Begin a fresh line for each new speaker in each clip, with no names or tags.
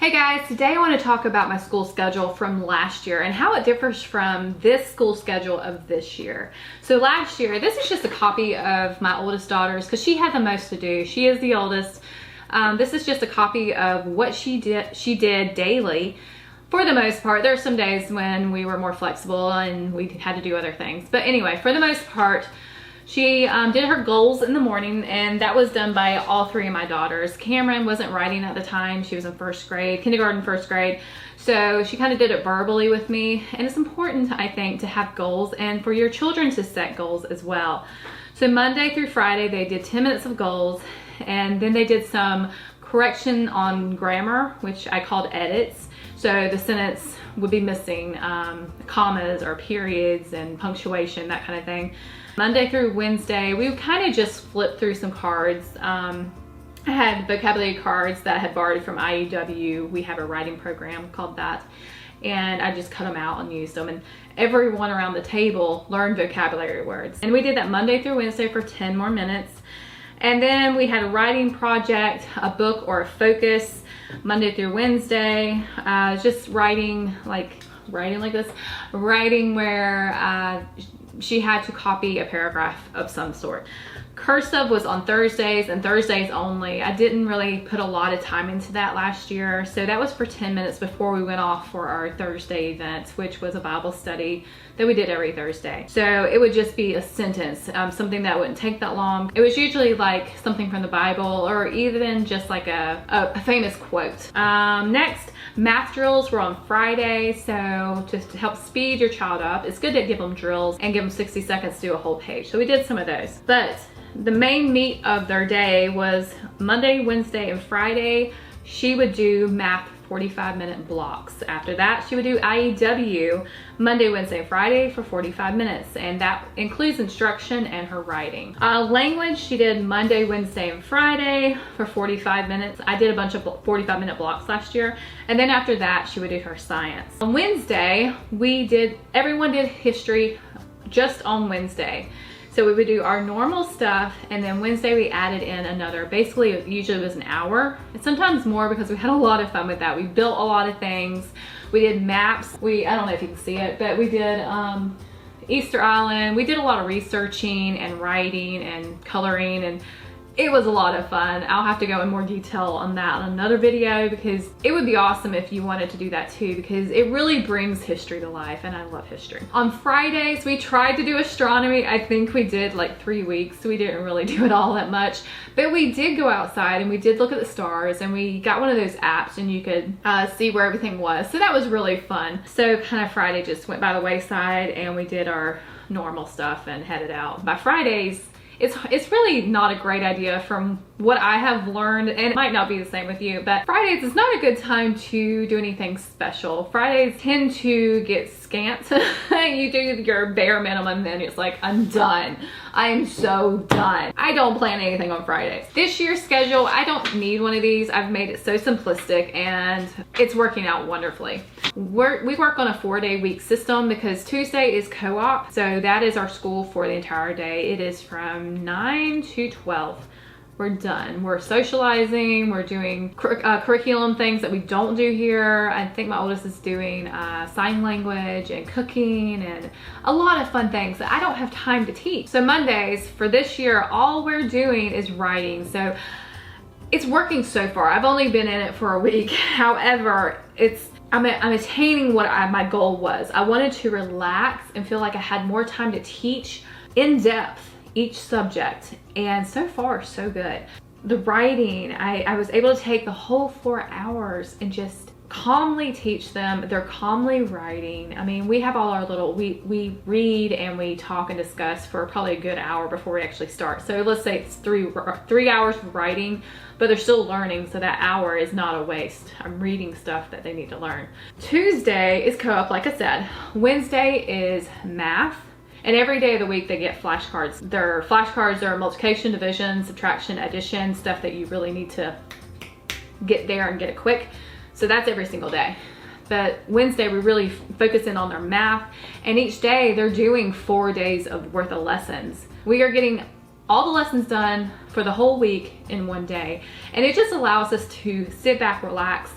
Hey guys, today I want to talk about my school schedule from last year and how it differs from this school schedule of this year. So last year, this is just a copy of my oldest daughter's because she had the most to do. She is the oldest. This is just a copy of what she did daily. For the most part, there are some days when we were more flexible and we had to do other things. But anyway, for the most part, she did her goals in the morning, and that was done by all three of my daughters. Cameron wasn't writing at the time. She was in first grade, kindergarten, first grade. So she kind of did it verbally with me. And it's important, I think, to have goals and for your children to set goals as well. So Monday through Friday, they did 10 minutes of goals, and then they did some correction on grammar, which I called edits. So the sentence would be missing commas or periods and punctuation, that kind of thing. Monday through Wednesday, we would kind of just flip through some cards. I had vocabulary cards that I had borrowed from IEW. We have a writing program called that. And I just cut them out and used them. And everyone around the table learned vocabulary words. And we did that Monday through Wednesday for 10 more minutes. And then we had a writing project, a book or a focus, Monday through Wednesday. Just writing like this. Writing where she had to copy a paragraph of some sort. Cursive was on Thursdays and Thursdays only. I didn't really put a lot of time into that last year. So that was for 10 minutes before we went off for our Thursday event, which was a Bible study that we did every Thursday. So it would just be a sentence, something that wouldn't take that long. It was usually like something from the Bible or even just like a famous quote. Next, math drills were on Friday. So just to help speed your child up, it's good to give them drills and give them 60 seconds to do a whole page. So we did some of those. But the main meat of their day was Monday, Wednesday, and Friday. She would do math 45-minute blocks. After that, she would do IEW Monday, Wednesday, and Friday for 45 minutes. And that includes instruction and her writing. Language, she did Monday, Wednesday, and Friday for 45 minutes. I did a bunch of 45-minute blocks last year. And then after that, she would do her science. On Wednesday, everyone did history just on Wednesday. So we would do our normal stuff, and then Wednesday we added in another, basically usually it was an hour, and sometimes more because we had a lot of fun with that. We built a lot of things. We did maps. I don't know if you can see it, but we did Easter Island. We did a lot of researching and writing and coloring, and it was a lot of fun. I'll have to go in more detail on that on another video because it would be awesome if you wanted to do that too, because it really brings history to life, and I love history. On Fridays, we tried to do astronomy. I think we did like 3 weeks. We didn't really do it all that much, but we did go outside and we did look at the stars, and we got one of those apps and you could see where everything was. So that was really fun. So kind of Friday just went by the wayside, and we did our normal stuff and headed out. By Fridays, it's really not a great idea from what I have learned, and it might not be the same with you, but Fridays is not a good time to do anything special. Fridays tend to get scant. You do your bare minimum, then it's like, I'm done. I am so done. I don't plan anything on Fridays. This year's schedule, I don't need one of these. I've made it so simplistic, and it's working out wonderfully. We work on a 4-day week system because Tuesday is co-op, so that is our school for the entire day. It is from 9 to 12. We're done. We're socializing. We're doing curriculum things that we don't do here. I think my oldest is doing sign language and cooking and a lot of fun things that I don't have time to teach. So Mondays for this year, all we're doing is writing. So it's working so far. I've only been in it for a week. However, I'm attaining what my goal was. I wanted to relax and feel like I had more time to teach in depth each subject, and so far so good. The writing, I was able to take the whole 4 hours and just calmly teach them. They're calmly writing. I mean, we have all our little, we read and we talk and discuss for probably a good hour before we actually start. So let's say it's three hours of writing, but they're still learning, so that hour is not a waste. I'm reading stuff that they need to learn. Tuesday is co-op, like I said. Wednesday is math. And every day of the week they get flashcards. Their flashcards are multiplication, division, subtraction, addition, stuff that you really need to get there and get it quick. So that's every single day. But Wednesday we really focus in on their math, and each day they're doing 4 days of worth of lessons. We are getting all the lessons done for the whole week in one day. And it just allows us to sit back, relax,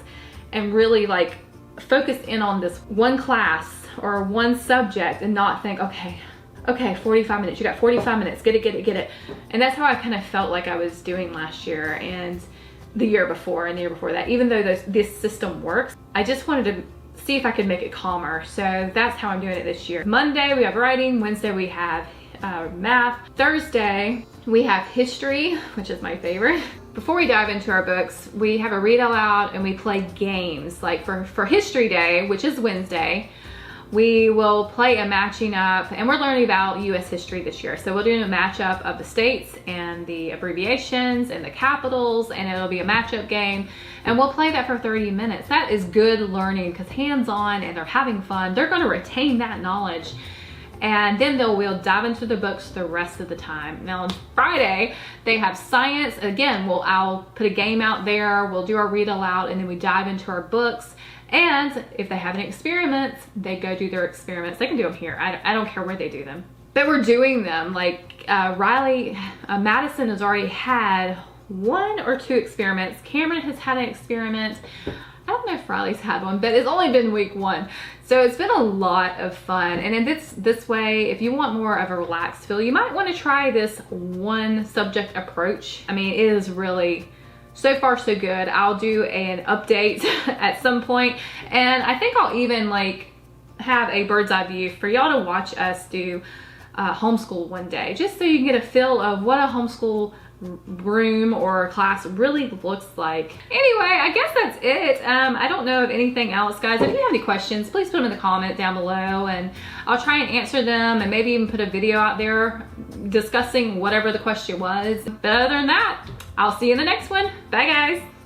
and really like focus in on this one class or one subject and not think, okay, 45 minutes, you got 45 minutes, get it. And that's how I kind of felt like I was doing last year and the year before and the year before that. Even though this system works, I just wanted to see if I could make it calmer. So that's how I'm doing it this year. Monday we have writing, Wednesday we have math, Thursday we have history, which is my favorite. Before we dive into our books, we have a read aloud and we play games. Like for history day, which is Wednesday, we will play a matching up, and we're learning about US history this year. So we're doing a matchup of the states and the abbreviations and the capitals, and it'll be a matchup game. And we'll play that for 30 minutes. That is good learning because hands-on and they're having fun. They're gonna retain that knowledge. And then we'll dive into the books the rest of the time. Now on Friday, they have science. Again, I'll put a game out there, we'll do our read aloud, and then we dive into our books. And if they have any experiments, they go do their experiments. They can do them here. I don't care where they do them. But we're doing them. Like Madison has already had 1 or 2 experiments. Cameron has had an experiment. I don't know if Riley's had one, but it's only been week 1. So it's been a lot of fun. And in this way, if you want more of a relaxed feel, you might want to try this one subject approach. I mean, it is really, so far so good. I'll do an update at some point, and I think I'll even like have a bird's eye view for y'all to watch us do homeschool one day, just so you can get a feel of what a homeschool room or class really looks like. Anyway, I guess that's it. I don't know of anything else, guys. If you have any questions, please put them in the comment down below and I'll try and answer them, and maybe even put a video out there discussing whatever the question was. But other than that, I'll see you in the next one. Bye guys.